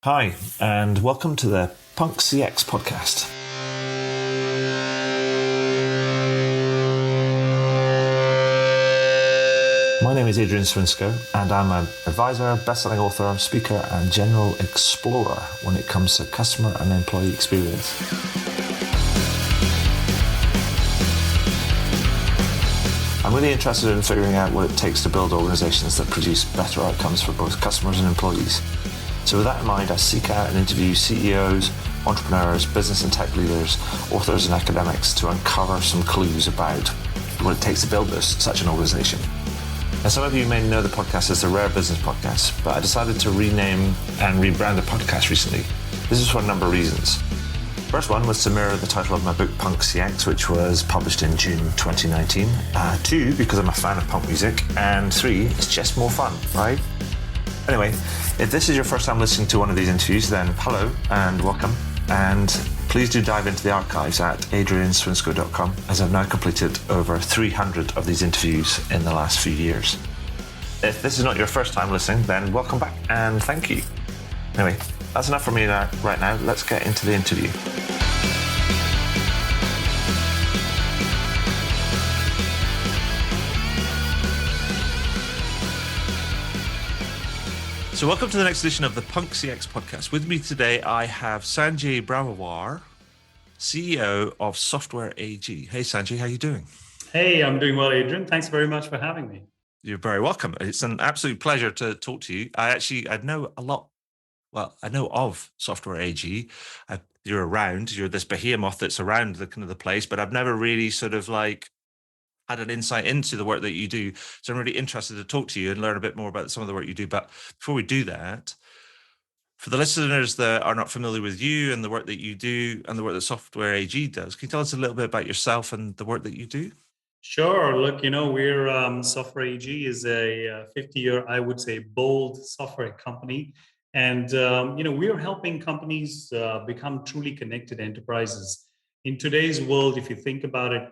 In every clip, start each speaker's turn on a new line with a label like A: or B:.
A: Hi, and welcome to the Punk CX podcast. My name is Adrian Swinsko, and I'm an advisor, best-selling author, speaker, and general explorer when it comes to customer and employee experience. I'm really interested in figuring out what it takes to build organizations that produce better outcomes for both customers and employees. So with that in mind, I seek out and interview CEOs, entrepreneurs, business and tech leaders, authors and academics to uncover some clues about what it takes to build such an organization. Now, some of you may know the podcast as the Rare Business Podcast, but I decided to rename and rebrand the podcast recently. This is for a number of reasons. First one was to mirror the title of my book, Punk CX, which was published in June 2019. Two, because I'm a fan of punk music. And three, it's just more fun, right? Anyway, if this is your first time listening to one of these interviews, then hello and welcome. And please do dive into the archives at adrianswinsco.com, as I've now completed over 300 of these interviews in the last few years. If this is not your first time listening, then welcome back and thank you. Anyway, that's enough for me right now. Let's get into the interview. So welcome to the next edition of the Punk CX podcast. With me today, I have Sanjay Brahmawar, CEO of Software AG. Hey, Sanjay, how are you doing?
B: Hey, I'm doing well, Adrian. Thanks very much for having me.
A: You're very welcome. It's an absolute pleasure to talk to you. I know of Software AG. You're around. You're this behemoth that's around the place, but I've never really had an insight into the work that you do. So I'm really interested to talk to you and learn a bit more about some of the work you do. But before we do that, for the listeners that are not familiar with you and the work that you do and the work that Software AG does, can you tell us a little bit about yourself and the work that you do?
B: Sure. Look, we're Software AG is a 50-year, I would say, bold software company. And, we're helping companies become truly connected enterprises. In today's world, if you think about it,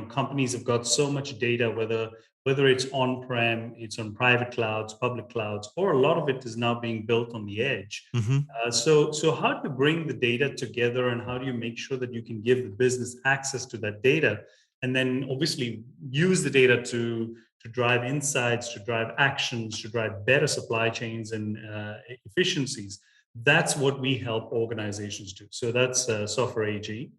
B: companies have got so much data, whether it's on-prem, it's on private clouds, public clouds, or a lot of it is now being built on the edge.
A: Mm-hmm.
B: So how do you bring the data together and how do you make sure that you can give the business access to that data? And then obviously use the data to drive insights, to drive actions, to drive better supply chains and efficiencies. That's what we help organizations do. So that's Software AG.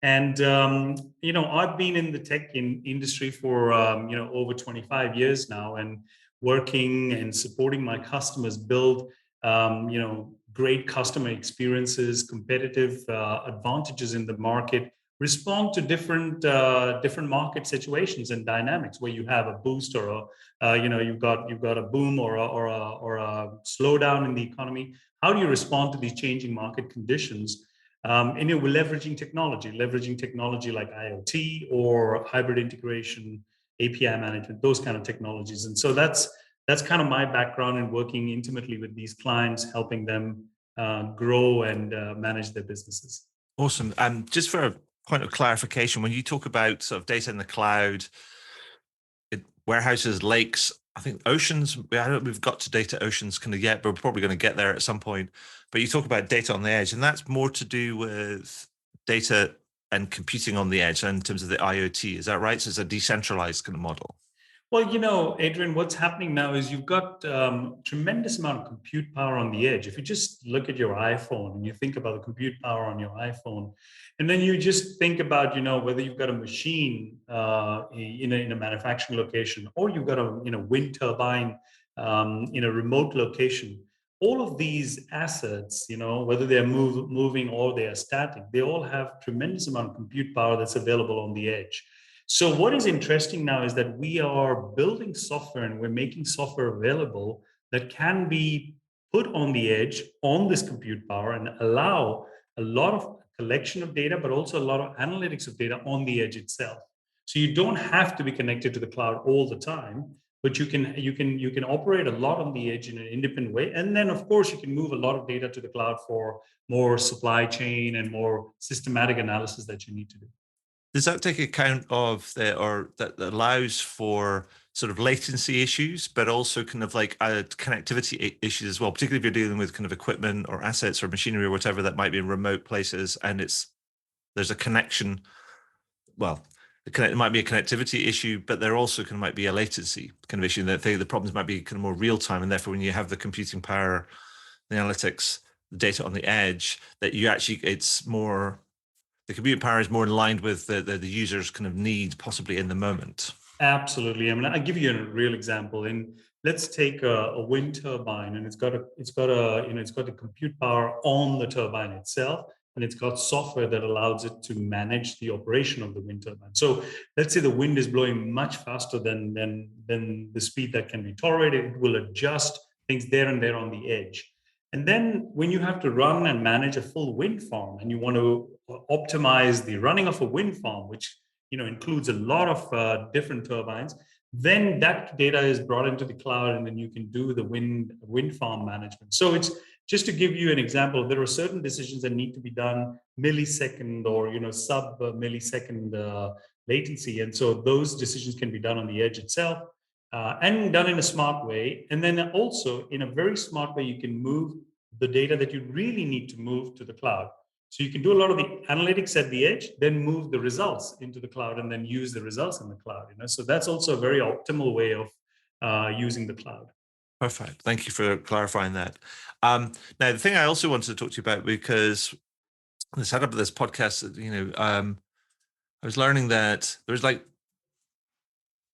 B: And I've been in the tech industry for over 25 years now, and working and supporting my customers build great customer experiences, competitive advantages in the market, respond to different market situations and dynamics where you have a boost or you've got a boom or a slowdown in the economy. How do you respond to these changing market conditions? We're leveraging technology like IoT or hybrid integration, API management, those kind of technologies. And so that's kind of my background in working intimately with these clients, helping them grow and manage their businesses.
A: Awesome. Just for a point of clarification, when you talk about sort of data in the cloud, warehouses, lakes, I think oceans, I don't know if we've got to data oceans kind of yet, but we're probably going to get there at some point. But you talk about data on the edge, and that's more to do with data and computing on the edge in terms of the IoT. Is that right? So it's a decentralized kind of model.
B: Well, Adrian, what's happening now is you've got tremendous amount of compute power on the edge. If you just look at your iPhone and you think about the compute power on your iPhone, and then you just think about, whether you've got a machine in a manufacturing location or you've got a wind turbine in a remote location. All of these assets, whether they're moving or they are static, they all have tremendous amount of compute power that's available on the edge. So what is interesting now is that we are building software and we're making software available that can be put on the edge on this compute power and allow a lot of collection of data, but also a lot of analytics of data on the edge itself. So you don't have to be connected to the cloud all the time, but you can operate a lot on the edge in an independent way. And then of course you can move a lot of data to the cloud for more supply chain and more systematic analysis that you need to do.
A: Does that take account of or that allows for sort of latency issues, but also kind of like connectivity issues as well, particularly if you're dealing with kind of equipment or assets or machinery or whatever that might be in remote places, and there's a connection. Well, it might be a connectivity issue, but there also might be a latency kind of issue. That the problems might be kind of more real time, and therefore when you have the computing power, the analytics, the data on the edge, that you actually it's more the compute power is more in line with the user's kind of need, possibly in the moment.
B: Absolutely. I mean, I'll give you a real example. And let's take a wind turbine, and it's got the compute power on the turbine itself, and it's got software that allows it to manage the operation of the wind turbine. So let's say the wind is blowing much faster than the speed that can be tolerated. It will adjust things there and there on the edge. And then when you have to run and manage a full wind farm, and you want to optimize the running of a wind farm, which includes a lot of different turbines, then that data is brought into the cloud, and then you can do the wind farm management. So it's just to give you an example. There are certain decisions that need to be done millisecond or sub millisecond latency, and so those decisions can be done on the edge itself, and done in a smart way. And then also in a very smart way, you can move the data that you really need to move to the cloud. So you can do a lot of the analytics at the edge, then move the results into the cloud, and then use the results in the cloud. So that's also a very optimal way of using the cloud.
A: Perfect. Thank you for clarifying that. Now, the thing I also wanted to talk to you about, because the setup of this podcast, I was learning that there's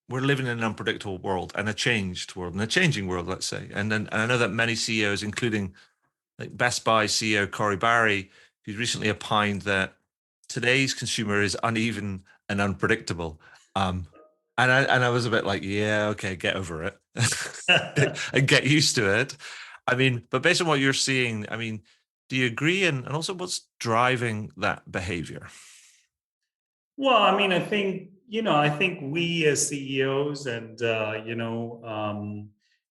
A: we're living in an unpredictable world and a changed world and a changing world, let's say. And I know that many CEOs, including like Best Buy CEO Corey Barry, who's recently opined that today's consumer is uneven and unpredictable. And I was a bit like, yeah, okay, get over it and get used to it. I mean, but based on what you're seeing, I mean, do you agree? And also, what's driving that behavior?
B: Well, I mean, I think we as CEOs and,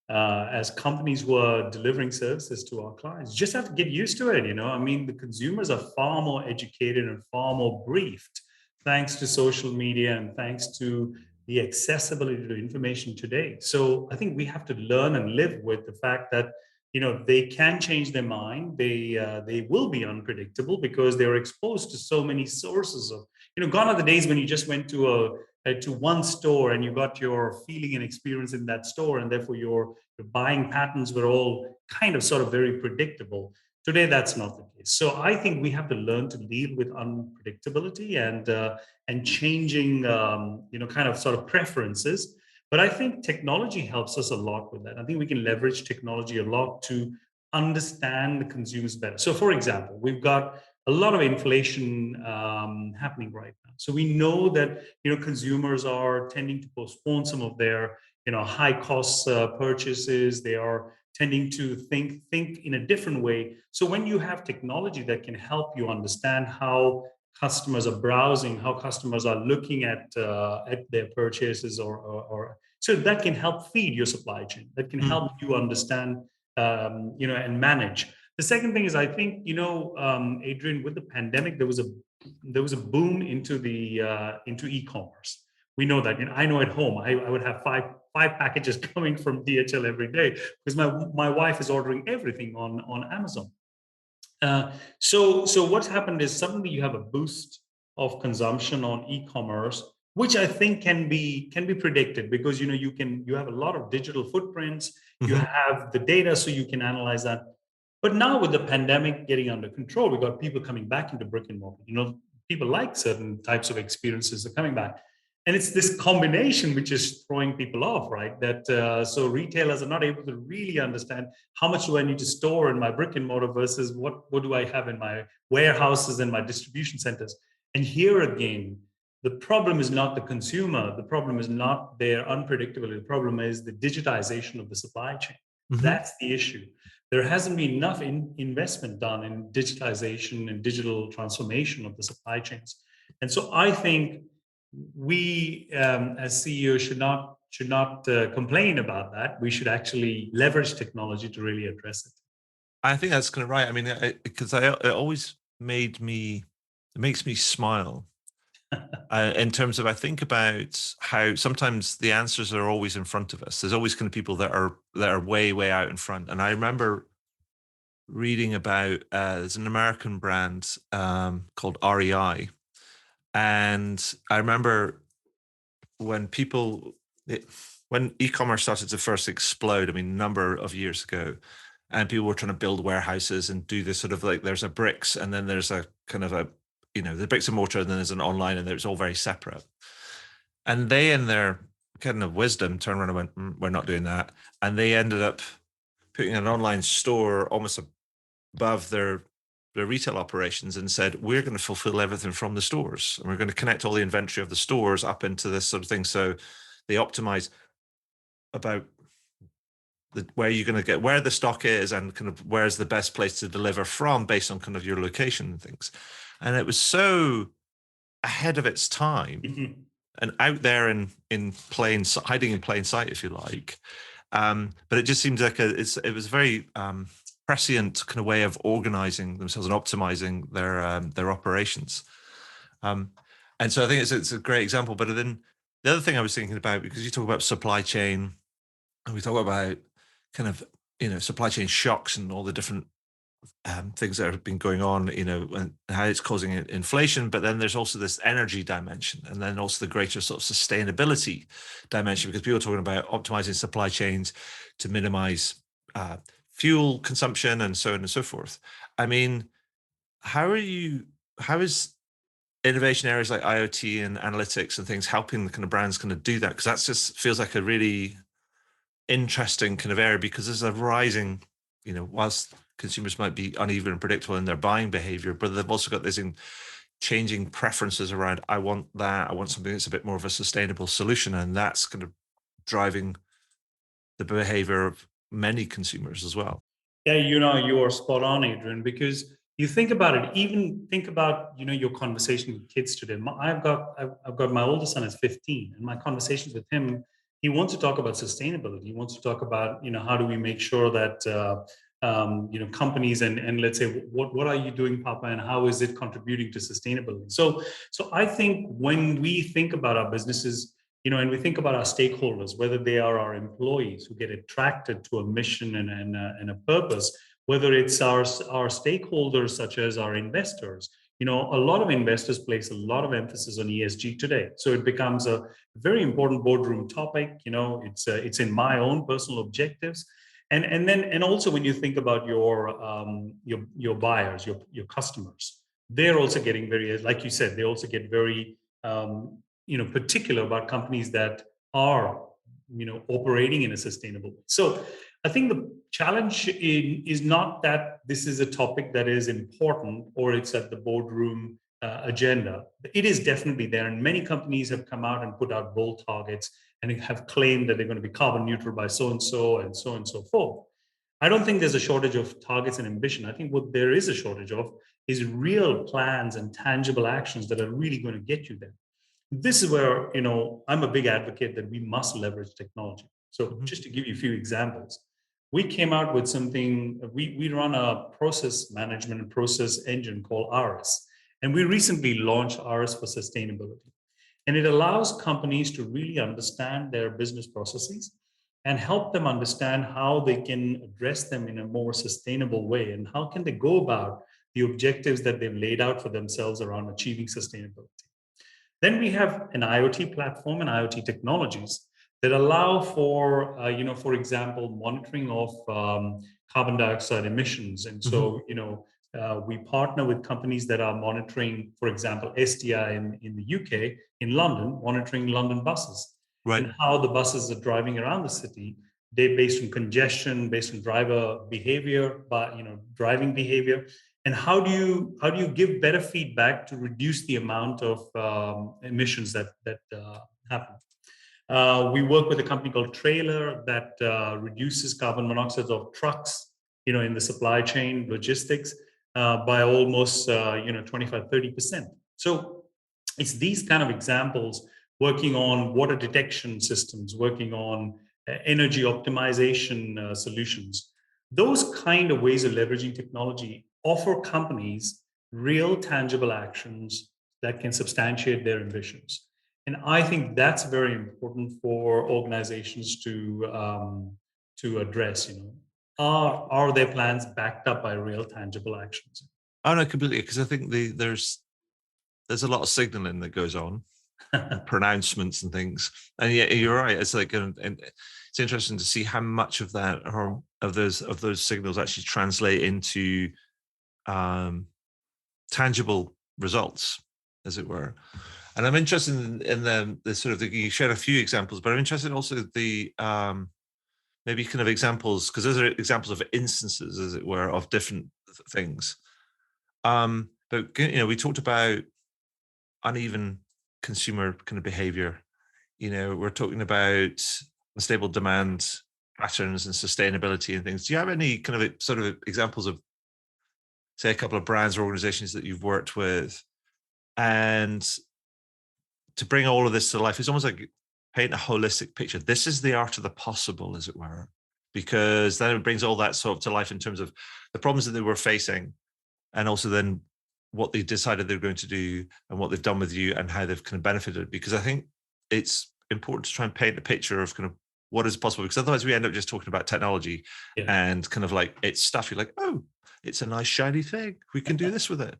B: as companies who are delivering services to our clients, just have to get used to it. I mean, the consumers are far more educated and far more briefed thanks to social media and thanks to the accessibility to information today. So I think we have to learn and live with the fact that they can change their mind. They will be unpredictable because they're exposed to so many sources of, gone are the days when you just went to one store and you got your feeling and experience in that store, and therefore your buying patterns were all kind of sort of very predictable. Today, that's not the case. So I think we have to learn to deal with unpredictability and changing, kind of sort of preferences. But I think technology helps us a lot with that. I think we can leverage technology a lot to understand the consumers better. So, for example, we've got a lot of inflation happening right now. So we know that consumers are tending to postpone some of their high cost purchases. They are tending to think in a different way. So when you have technology that can help you understand how customers are browsing, how customers are looking at their purchases, or so that can help feed your supply chain. That can help you understand, and manage. The second thing is, I think, Adrian, with the pandemic, there was a boom into into e-commerce. We know that. I know at home, I would have five packages coming from DHL every day because my wife is ordering everything on Amazon. So what's happened is suddenly you have a boost of consumption on e-commerce, which I think can be predicted because you have a lot of digital footprints, you have the data, so you can analyze that. But now with the pandemic getting under control, we've got people coming back into brick and mortar. People like certain types of experiences are coming back. And it's this combination which is throwing people off, right? That so retailers are not able to really understand how much do I need to store in my brick and mortar versus what do I have in my warehouses and my distribution centers. And here again, the problem is not the consumer. The problem is not their unpredictability. The problem is the digitization of the supply chain. That's the issue. There hasn't been enough investment done in digitization and digital transformation of the supply chains. And so I think we as CEOs should not complain about that. We should actually leverage technology to really address it.
A: I think that's kind of right. I mean, because it always it makes me smile In terms of, I think about how sometimes the answers are always in front of us. There's always kind of people that are way out in front. And I remember reading about there's an American brand called REI, and I remember when people it, when e-commerce started to first explode. I mean, a number of years ago, and people were trying to build warehouses and do this sort of like there's a bricks and then there's a kind of a the bricks and mortar and then there's an online and it's all very separate. And they, in their kind of wisdom, turned around and went, "We're not doing that." And they ended up putting an online store almost above their retail operations and said, "We're going to fulfill everything from the stores, and we're going to connect all the inventory of the stores up into this sort of thing." So they optimize about where you're going to get where the stock is and kind of where's the best place to deliver from based on kind of your location and things. And it was so ahead of its time
B: Mhm.
A: and out there in hiding in plain sight, if you like. But it just seems like it was a very prescient kind of way of organizing themselves and optimizing their operations. Um, and so I think it's a great example. But then the other thing I was thinking about, because you talk about supply chain and we talk about kind of supply chain shocks and all the different things that have been going on, and how it's causing inflation. But then there's also this energy dimension, and then also the greater sort of sustainability dimension, because people are talking about optimizing supply chains to minimize fuel consumption and so on and so forth. I mean, how is innovation areas like IoT and analytics and things helping the kind of brands kind of do that? Because that just feels like a really interesting kind of area, because there's a rising, whilst consumers might be uneven and predictable in their buying behavior, but they've also got this changing preferences around, I want something that's a bit more of a sustainable solution. And that's kind of driving the behavior of many consumers as well.
B: Yeah, you are spot on, Adrian, because you think about it, even think about, your conversation with kids today. I've got my oldest son is 15, and my conversations with him, he wants to talk about sustainability. He wants to talk about, how do we make sure that, companies and let's say, what are you doing, Papa, and how is it contributing to sustainability? So I think when we think about our businesses, and we think about our stakeholders, whether they are our employees who get attracted to a mission and a purpose, whether it's our stakeholders such as our investors. A lot of investors place a lot of emphasis on ESG today, so it becomes a very important boardroom topic. It's in my own personal objectives, and also when you think about your buyers, your customers, they're also getting very, like you said, they also get very particular about companies that are operating in a sustainable way. So I think the challenge is not that this is a topic that is important or it's at the boardroom agenda. It is definitely there, and many companies have come out and put out bold targets and have claimed that they're going to be carbon neutral by so and so and so and so forth. I don't think there's a shortage of targets and ambition. I think what there is a shortage of is real plans and tangible actions that are really going to get you there. This is where I'm a big advocate that we must leverage technology. So
A: Mhm.
B: just to give you a few examples, we came out with something. We run a process management and process engine called RS, and we recently launched RS for sustainability. And it allows companies to really understand their business processes and help them understand how they can address them in a more sustainable way, and how can they go about the objectives that they've laid out for themselves around achieving sustainability. Then we have an IoT platform and IoT technologies that allow for, for example, monitoring of carbon dioxide emissions. And
A: Mhm.
B: so, we partner with companies that are monitoring, for example, STI in the UK, in London, monitoring London buses
A: Right.
B: and how the buses are driving around the city. They based on congestion, based on driver behavior, but driving behavior, and how do you give better feedback to reduce the amount of emissions that happen. We work with a company called Trailer that reduces carbon monoxide of trucks, in the supply chain logistics by almost 25-30%. So it's these kind of examples, working on water detection systems, working on energy optimization solutions. Those kind of ways of leveraging technology offer companies real tangible actions that can substantiate their ambitions. And I think that's very important for organizations to address. Are their plans backed up by real tangible actions?
A: Oh no, completely. Because I think there's a lot of signaling that goes on, and pronouncements and things. And yeah, you're right. It's like, and it's interesting to see how much of that or of those signals actually translate into um, tangible results, as it were. And I'm interested in the sort of you shared a few examples, but I'm interested in also the maybe kind of examples, because those are examples of instances, as it were, of different things. But we talked about uneven consumer kind of behavior. We're talking about unstable demand patterns and sustainability and things. Do you have any kind of sort of examples of, say, a couple of brands or organizations that you've worked with, and to bring all of this to life? It's almost like paint a holistic picture. This is the art of the possible, as it were, because then it brings all that sort of to life in terms of the problems that they were facing, and also then what they decided they're going to do and what they've done with you and how they've kind of benefited. Because I think it's important to try and paint a picture of kind of what is possible, because otherwise we end up just talking about technology and kind of like it's stuff you're like, oh, it's a nice shiny thing, we can do this with it.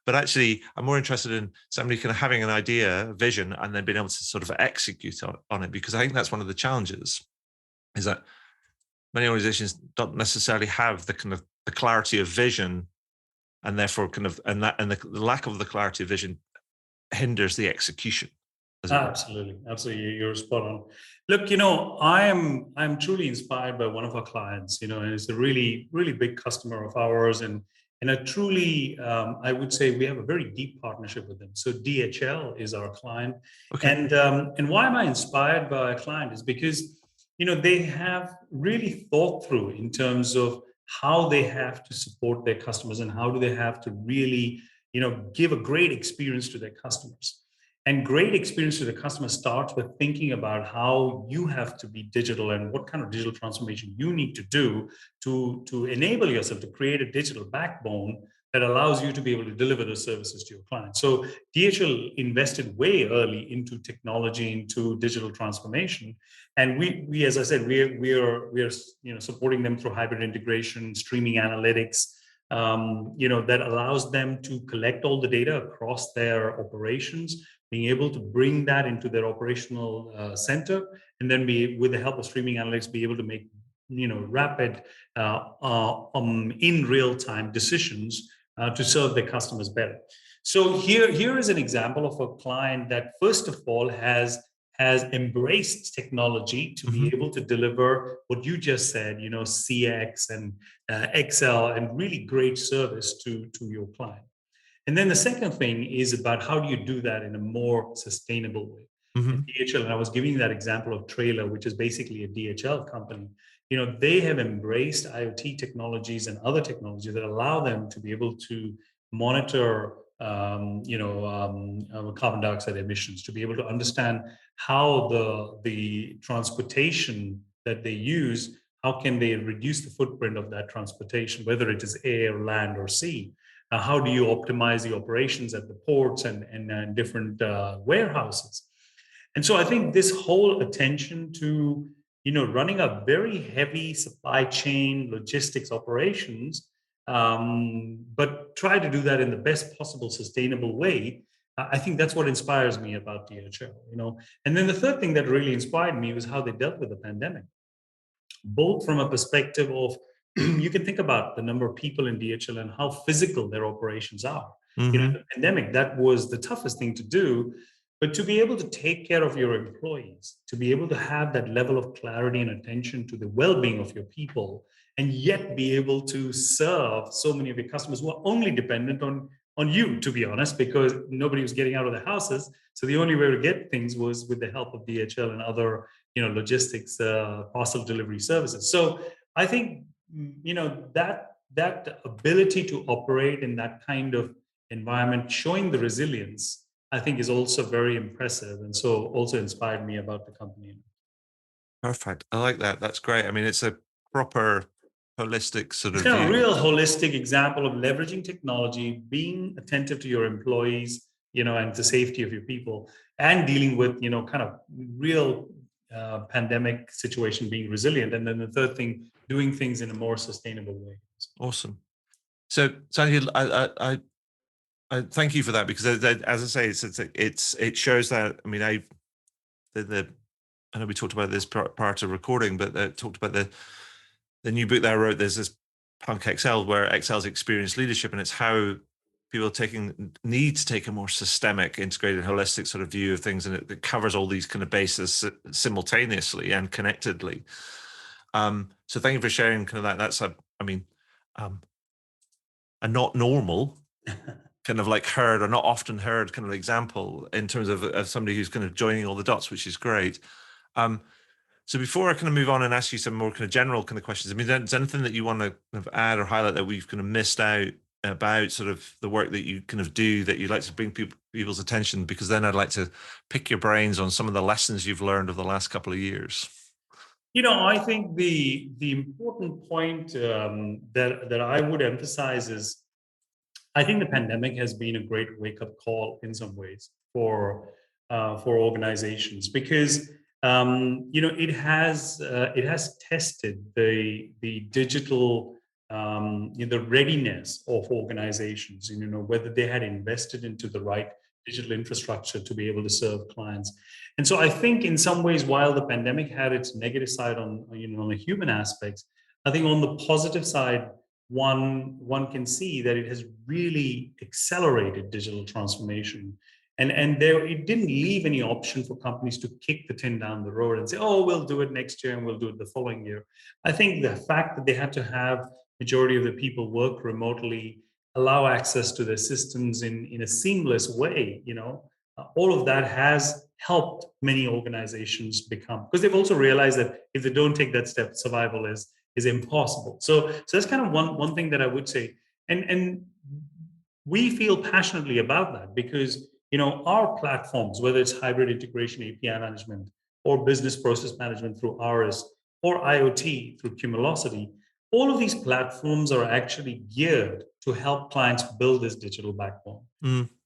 A: But actually I'm more interested in somebody kind of having an idea, a vision, and then being able to sort of execute on it, because I think that's one of the challenges, is that many organizations don't necessarily have the kind of the clarity of vision, and therefore kind of the lack of the clarity of vision hinders the execution, as it were.
B: Absolutely, you're spot on. Look, I'm truly inspired by one of our clients, and it's a really really big customer of ours, and a truly, I would say we have a very deep partnership with them. So DHL is our client.
A: Okay.
B: And why am I inspired by a client is because they have really thought through in terms of how they have to support their customers and how do they have to really give a great experience to their customers. And great experience to the customer starts with thinking about how you have to be digital and what kind of digital transformation you need to do to enable yourself to create a digital backbone that allows you to be able to deliver those services to your clients. So DHL invested way early into technology, into digital transformation, and we as I said, we are supporting them through hybrid integration, streaming analytics, that allows them to collect all the data across their operations, being able to bring that into their operational center, and then with the help of streaming analytics, be able to make rapid in real time decisions to serve their customers better. So here is an example of a client that first of all has embraced technology to be able to deliver what you just said, CX and Excel, and really great service to your client. And then the second thing is about how do you do that in a more sustainable way. DHL, and I was giving you that example of Trailer, which is basically a DHL company. They have embraced IoT technologies and other technologies that allow them to be able to monitor, carbon dioxide emissions, to be able to understand how the transportation that they use, how can they reduce the footprint of that transportation, whether it is air, land, or sea. How do you optimize the operations at the ports and different warehouses? And so I think this whole attention to running a very heavy supply chain logistics operations, but try to do that in the best possible sustainable way. I think that's what inspires me about DHL. And then the third thing that really inspired me was how they dealt with the pandemic, both from a perspective of you can think about the number of people in DHL and how physical their operations are. In the pandemic, that was the toughest thing to do. But to be able to take care of your employees, to be able to have that level of clarity and attention to the well-being of your people, and yet be able to serve so many of your customers who are only dependent on you, to be honest, because nobody was getting out of their houses. So the only way to get things was with the help of DHL and other, logistics, parcel delivery services. So I think, that ability to operate in that kind of environment, showing the resilience, I think is also very impressive, and so also inspired me about the company.
A: Perfect. I like that. That's great. I mean, it's a proper holistic sort
B: It's
A: of
B: kind of a
A: view.
B: real holistic example of leveraging technology, being attentive to your employees, and the safety of your people, and dealing with, kind of real pandemic situation, being resilient. And then the third thing, doing things in a more sustainable way.
A: Awesome. So, Sanjay, I thank you for that, because as I say, it shows that. I mean, I know we talked about this prior to recording, but talked about the new book that I wrote. There's this Punk Excel, where Excel's experienced leadership, and it's how people need to take a more systemic, integrated, holistic sort of view of things, and it covers all these kind of bases simultaneously and connectedly. So thank you for sharing kind of that. That's a not normal kind of like heard, or not often heard kind of example in terms of somebody who's kind of joining all the dots, which is great. So before I kind of move on and ask you some more kind of general kind of questions, I mean, is there anything that you want to kind of add or highlight that we've kind of missed out about sort of the work that you kind of do that you'd like to bring people's attention? Because then I'd like to pick your brains on some of the lessons you've learned over the last couple of years.
B: I think the important point that I would emphasize is, I think the pandemic has been a great wake-up call in some ways for organizations, because it has tested the digital, the readiness of organizations, whether they had invested into the right digital infrastructure to be able to serve clients. And so I think in some ways, while the pandemic had its negative side on the human aspects, I think on the positive side, one can see that it has really accelerated digital transformation. And there, it didn't leave any option for companies to kick the tin down the road and say, oh, we'll do it next year and we'll do it the following year. I think the fact that they had to have majority of the people work remotely, allow access to their systems in a seamless way, all of that has helped many organizations become, because they've also realized that if they don't take that step, survival is impossible. So that's kind of one thing that I would say. And we feel passionately about that, because our platforms, whether it's hybrid integration, API management, or business process management through ARIS, or IoT through Cumulosity, all of these platforms are actually geared to help clients build this digital backbone,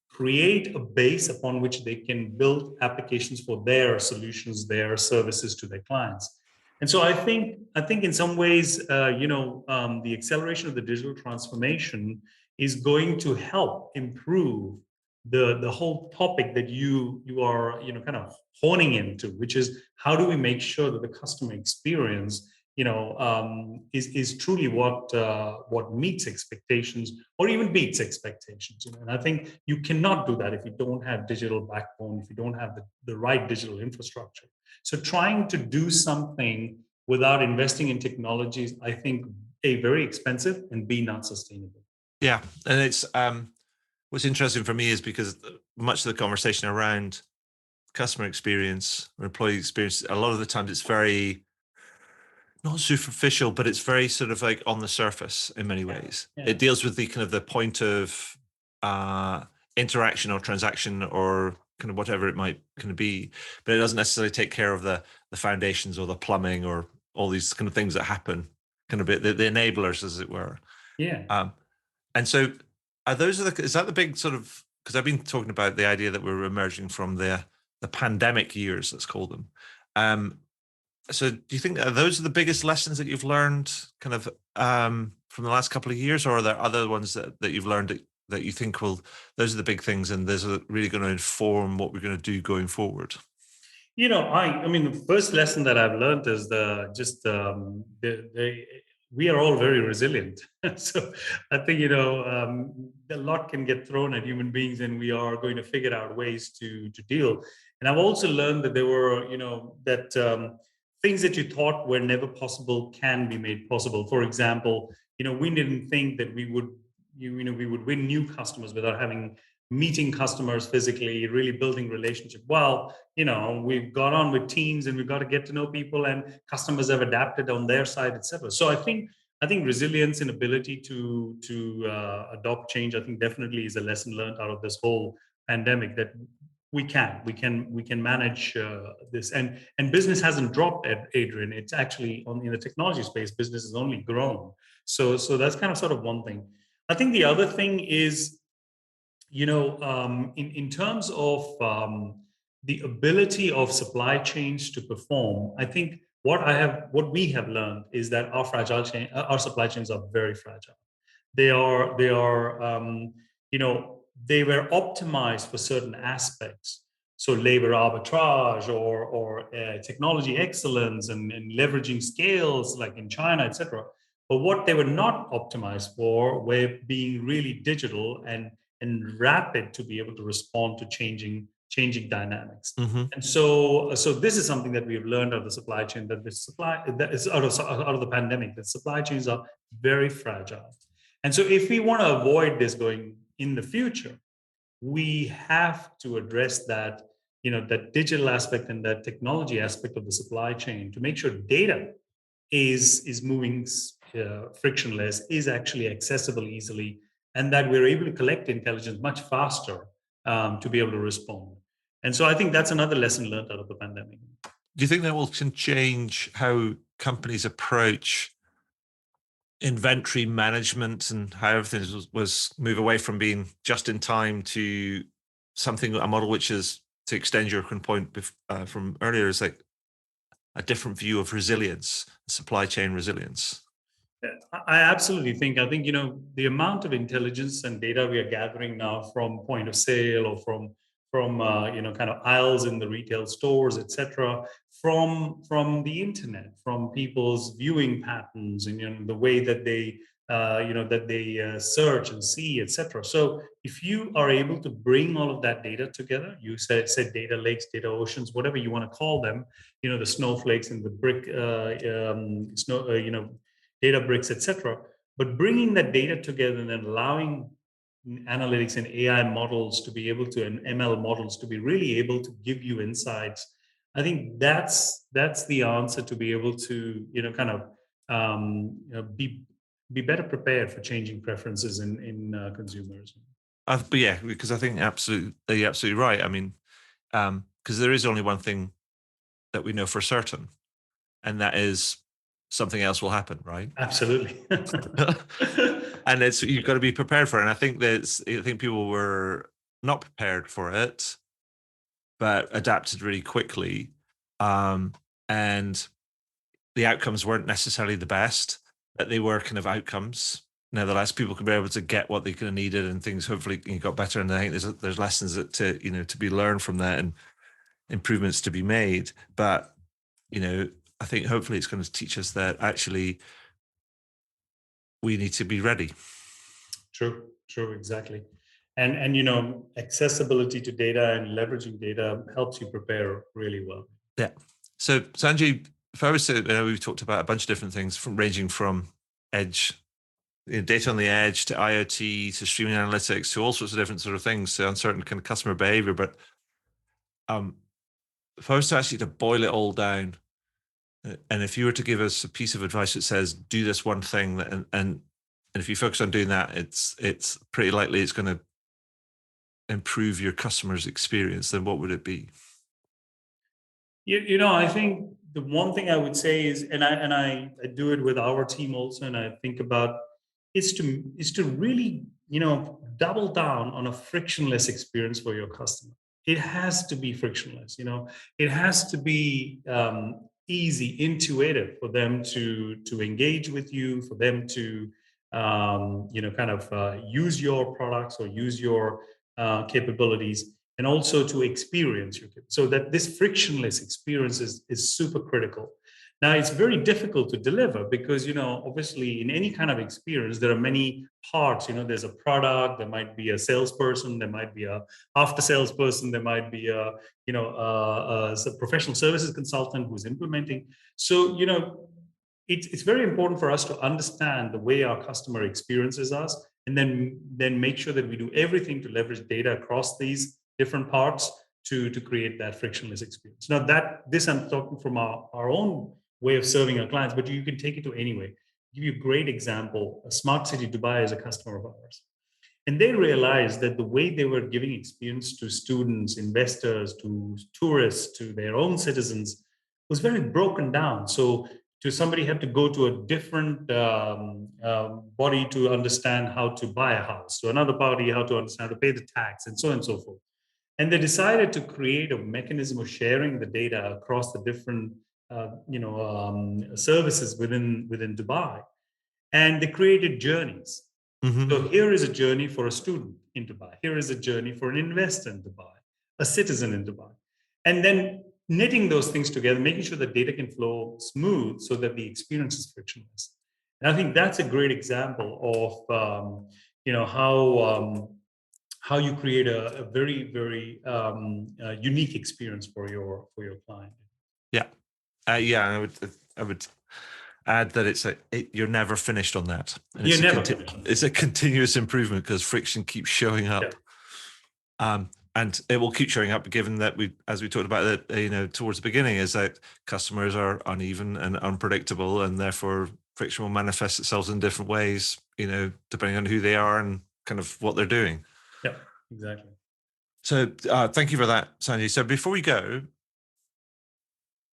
B: create a base upon which they can build applications for their solutions, their services to their clients. And so I think in some ways, the acceleration of the digital transformation is going to help improve the whole topic that you are kind of honing into, which is, how do we make sure that the customer experience is truly what meets expectations or even beats expectations. And I think you cannot do that if you don't have digital backbone, if you don't have the right digital infrastructure. So trying to do something without investing in technology is, I think, A, very expensive, and B, not sustainable.
A: Yeah, and it's what's interesting for me is because much of the conversation around customer experience or employee experience, a lot of the times it's very not superficial, but it's very sort of like on the surface in many ways. Yeah. It deals with the kind of the point of interaction or transaction or kind of whatever it might kind of be, but it doesn't necessarily take care of the foundations or the plumbing or all these kind of things that happen, kind of the enablers, as it were.
B: Yeah.
A: And so is that the big sort of, because I've been talking about the idea that we're emerging from the pandemic years, let's call them. So do you think those are the biggest lessons that you've learned kind of from the last couple of years, or are there other ones that you've learned that you think those are the big things and those are really going to inform what we're going to do going forward?
B: I mean, the first lesson that I've learned is we are all very resilient. So I think, a lot can get thrown at human beings, and we are going to figure out ways to deal. And I've also learned that there were, things that you thought were never possible can be made possible. For example, we didn't think that we would win new customers without meeting customers physically, really building relationship. Well, we've got on with teams, and we've got to get to know people, and customers have adapted on their side, etc. So I think resilience and ability to adopt change, I think, definitely is a lesson learned out of this whole pandemic, that we can manage this, and business hasn't dropped, Adrian. It's actually in the technology space, business has only grown. So that's kind of sort of one thing. I think the other thing is, In terms of the ability of supply chains to perform, I think what we have learned is that our supply chains are very fragile. They are they were optimized for certain aspects, so labor arbitrage or technology excellence and leveraging scales like in China, etc. But what they were not optimized for were being really digital and rapid to be able to respond to changing dynamics.
A: Hmm.
B: And so this is something that we have learned out of the supply chain, that the supply that is out of the pandemic, that supply chains are very fragile. And so if we want to avoid this going in the future, we have to address that, that digital aspect and that technology aspect of the supply chain to make sure data is moving frictionless, is actually accessible easily, and that we're able to collect intelligence much faster to be able to respond. And so I think that's another lesson learned out of the pandemic.
A: Do you think that will can change how companies approach inventory management and how everything was move away from being just in time to something, a model which is, to extend your point from earlier, is like a different view of resilience, supply chain resilience?
B: I absolutely think. I think the amount of intelligence and data we are gathering now from point of sale or from kind of aisles in the retail stores, etc., from the internet, from people's viewing patterns and the way that they search and see, etc. So if you are able to bring all of that data together, you said data lakes, data oceans, whatever you want to call them, the snowflakes and the brick snow, data bricks, etc. But bringing that data together and then allowing analytics and AI models to be able to, and ML models to be really able to give you insights. I think that's the answer to be able to kind of be better prepared for changing preferences in consumers.
A: But yeah, because I think absolutely, you're absolutely right. I mean, because there is only one thing that we know for certain, and that is something else will happen, right?
B: Absolutely.
A: And it's, you've got to be prepared for it. And I think people were not prepared for it, but adapted really quickly. And the outcomes weren't necessarily the best, but they were kind of outcomes. Nevertheless, people could be able to get what they kind of needed, and things hopefully got better. And I think there's lessons that to be learned from that, and improvements to be made. But I think hopefully it's going to teach us that actually we need to be ready.
B: True, exactly. And accessibility to data and leveraging data helps you prepare really well.
A: Yeah. So Sanjay, if I was to, I know we've talked about a bunch of different things, from ranging from edge, data on the edge, to IoT, to streaming analytics, to all sorts of different sort of things, to uncertain kind of customer behavior. But if I was to ask you to boil it all down, and if you were to give us a piece of advice that says do this one thing, and if you focus on doing that, it's pretty likely it's going to improve your customer's experience, then what would it be?
B: I think the one thing I would say is, and I do it with our team also, and I think about is to really double down on a frictionless experience for your customer. It has to be frictionless. It has to be easy, intuitive for them to engage with you, for them to kind of use your products or use your capabilities, and also to experience your so that this frictionless experience is super critical. Now it's very difficult to deliver because obviously in any kind of experience there are many parts. There's a product, there might be a salesperson, there might be a after salesperson, there might be a professional services consultant who's implementing. So it's very important for us to understand the way our customer experiences us, and then make sure that we do everything to leverage data across these different parts to create that frictionless experience. Now that this I'm talking from our own way of serving our clients, but you can take it to anyway. Give you a great example. A smart city Dubai is a customer of ours. And they realized that the way they were giving experience to students, investors, to tourists, to their own citizens was very broken down. So somebody have to go to a different body to understand how to buy a house, to another body how to understand how to pay the tax, and so on and so forth. And they decided to create a mechanism of sharing the data across the different services within Dubai, and they created journeys.
A: Mm-hmm.
B: So here is a journey for a student in Dubai. Here is a journey for an investor in Dubai, a citizen in Dubai. And then knitting those things together, making sure that data can flow smooth so that the experience is frictionless. And I think that's a great example of how you create a very, very unique experience for your client.
A: Yeah. Yeah, I would add that you're never finished on that. And
B: You're never finished.
A: It's a continuous improvement because friction keeps showing up. Yeah. And it will keep showing up, given that as we talked about that, towards the beginning, is that customers are uneven and unpredictable, and therefore friction will manifest itself in different ways, depending on who they are and kind of what they're doing.
B: Yeah, exactly.
A: So thank you for that, Sanjay. So before we go,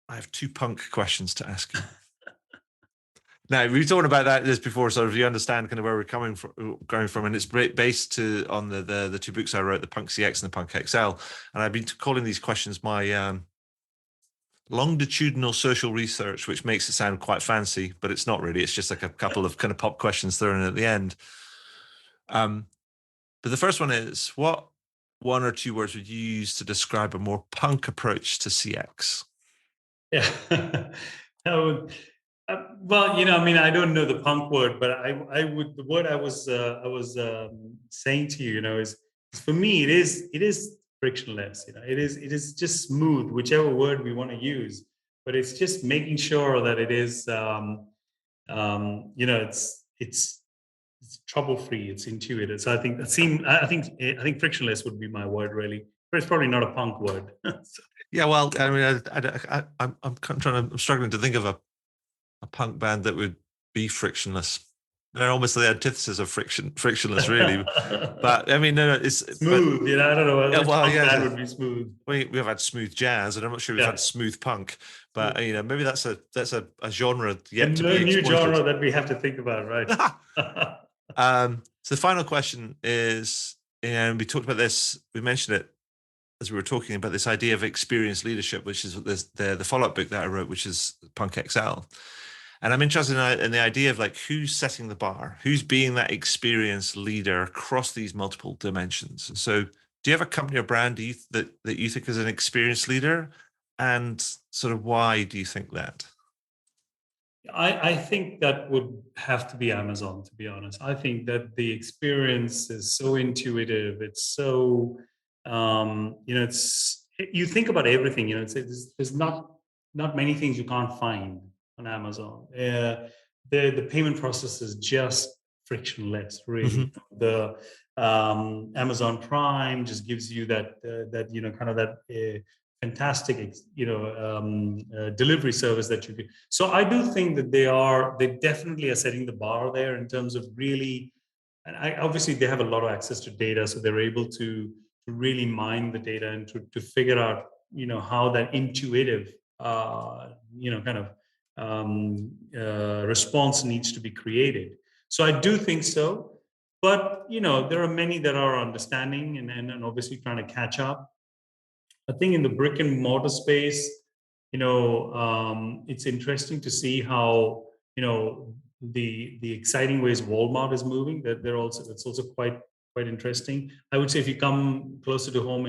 A: I have 2 punk questions to ask you. Now, we've talked about this before, so you understand kind of where we're going from, and it's based on the 2 books I wrote, the Punk CX and the Punk XL, and I've been calling these questions my longitudinal social research, which makes it sound quite fancy, but it's not really. It's just like a couple of kind of pop questions thrown in at the end. But the first one is, what 1 or 2 words would you use to describe a more punk approach to CX?
B: Yeah. Well, I don't know the punk word, but I would. The word I was saying to you, is for me, it is frictionless. It is just smooth, whichever word we want to use. But it's just making sure that it is, it's trouble free, it's intuitive. So I think frictionless would be my word, really. But it's probably not a punk word.
A: Yeah, well, I mean, I'm struggling to think of a punk band that would be frictionless. They're almost the antithesis of frictionless, really. But I mean, no, it's
B: smooth. I don't know.
A: Yeah, well,
B: band would be smooth.
A: We've had smooth jazz, and I'm not sure we've had smooth punk. But maybe that's a genre yet to be exploited.
B: New genre that we have to think about, right?
A: So the final question is, and we talked about this. We mentioned it as we were talking about this idea of experienced leadership, which is the follow-up book that I wrote, which is Punk XL. And I'm interested in the idea of like who's setting the bar, who's being that experienced leader across these multiple dimensions. So, do you have a company or brand that you think is an experienced leader, and sort of why do you think that?
B: I think that would have to be Amazon, to be honest. I think that the experience is so intuitive. It's so, it's, you think about everything, there's not many things you can't find on Amazon. The payment process is just frictionless, really. Mm-hmm. The Amazon Prime just gives you that kind of that fantastic delivery service that you get. So I do think that they definitely are setting the bar there in terms of really, and obviously they have a lot of access to data, so they're able to really mine the data and to figure out how that intuitive response needs to be created. So I do think so, but there are many that are understanding and obviously trying to catch up. I think in the brick and mortar space, it's interesting to see how the exciting ways Walmart is moving. That it's also quite interesting. I would say if you come closer to home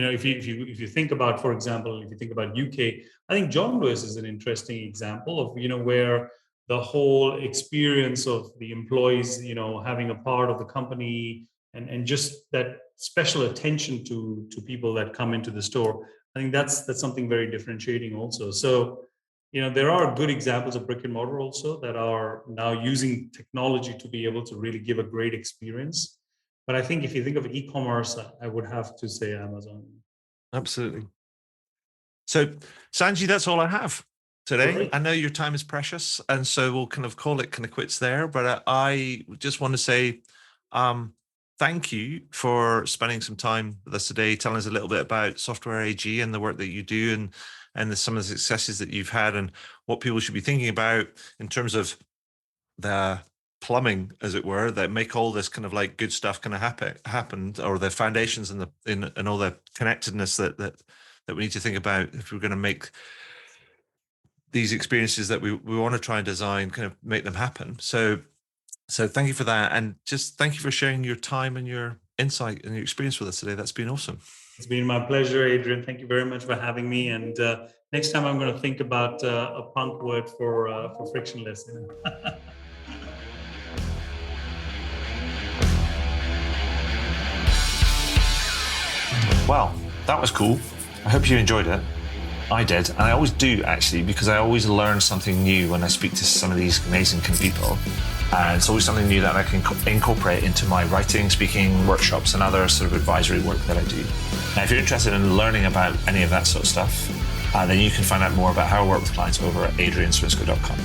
B: if you think about, for example, if you think about UK, I think John Lewis is an interesting example of where the whole experience of the employees, having a part of the company and just that special attention to people that come into the store. I think that's something very differentiating also. So, there are good examples of brick and mortar also that are now using technology to be able to really give a great experience. But I think if you think of e-commerce, I would have to say Amazon.
A: Absolutely. So, Sanjay, that's all I have today. Right. I know your time is precious, and so we'll kind of call it kind of quits there. But I just want to say thank you for spending some time with us today, telling us a little bit about Software AG and the work that you do, and some of the successes that you've had, and what people should be thinking about in terms of the plumbing, as it were, that make all this kind of like good stuff kind of happen, or the foundations and and all the connectedness that we need to think about if we're going to make these experiences that we want to try and design, kind of make them happen. So thank you for that, and just thank you for sharing your time and your insight and your experience with us today. That's been awesome.
B: It's been my pleasure, Adrian. Thank you very much for having me. And next time I'm going to think about a punk word for frictionless.
A: Well, that was cool. I hope you enjoyed it. I did, and I always do, actually, because I always learn something new when I speak to some of these amazing kind of people. And it's always something new that I can incorporate into my writing, speaking, workshops, and other sort of advisory work that I do. Now, if you're interested in learning about any of that sort of stuff, then you can find out more about how I work with clients over at adrianswinscoe.com.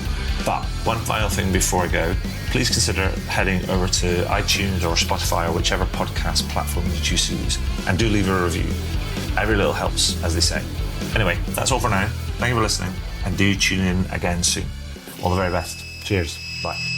A: But one final thing before I go, please consider heading over to iTunes or Spotify or whichever podcast platform you choose to use, and do leave a review. Every little helps, as they say. Anyway, that's all for now. Thank you for listening, and do tune in again soon. All the very best. Cheers. Bye.